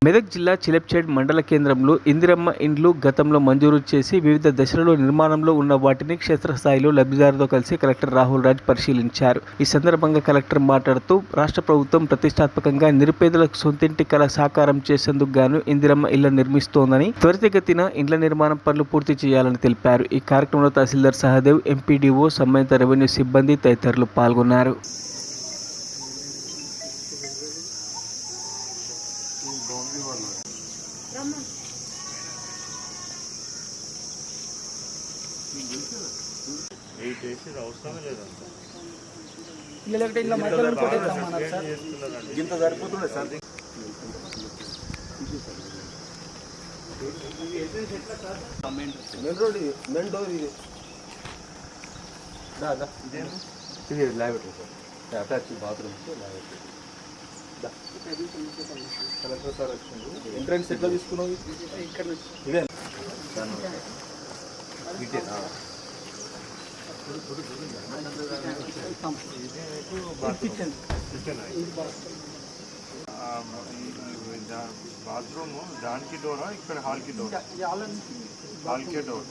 మెదక్ జిల్లా చిలెప్చేడ్ మండల కేంద్రంలో ఇందిరమ్మ ఇండ్లు గతంలో మంజూరు చేసి వివిధ దశలలో నిర్మాణంలో ఉన్న వాటిని క్షేత్రస్థాయిలో లబ్ధిదారులతో కలిసి కలెక్టర్ రాహుల్ రాజ్ పరిశీలించారు. ఈ సందర్భంగా కలెక్టర్ మాట్లాడుతూ రాష్ట్ర ప్రభుత్వం ప్రతిష్టాత్మకంగా నిరుపేదలకు సొంతింటి కల సాకారం చేసేందుకు గాను ఇందిరమ్మ ఇళ్ల నిర్మిస్తోందని, త్వరితగతిన ఇండ్ల నిర్మాణం పనులు పూర్తి చేయాలని తెలిపారు. ఈ కార్యక్రమంలో తహసీల్దార్ సహదేవ్, ఎంపీడీఓ, సంబంధిత రెవెన్యూ సిబ్బంది తదితరులు పాల్గొన్నారు. ఇంత సరిపోతుండే sir. Main road main door ఇది ఇది laboratory sir, attach bathrooms laboratory. Collector sir వచ్చింది. ఎంట్రన్స్ ఎట్లా తీసుకున్నావు? ఇక్కడ ఇదే బాత్రూమ్ దానికి డోరా, ఇక్కడ హాల్కి డోర్, హాల్కే డోర్.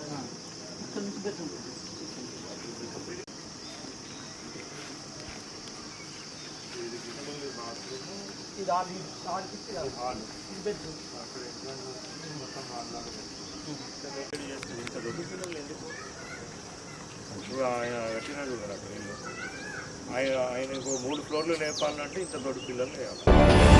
ఆయన కట్టినాడు కదా అక్కడ ఆయనకు 3 ఫ్లోర్లు లేపాలంటే ఇంత దొడ్డు పిల్లలు లేవాలి.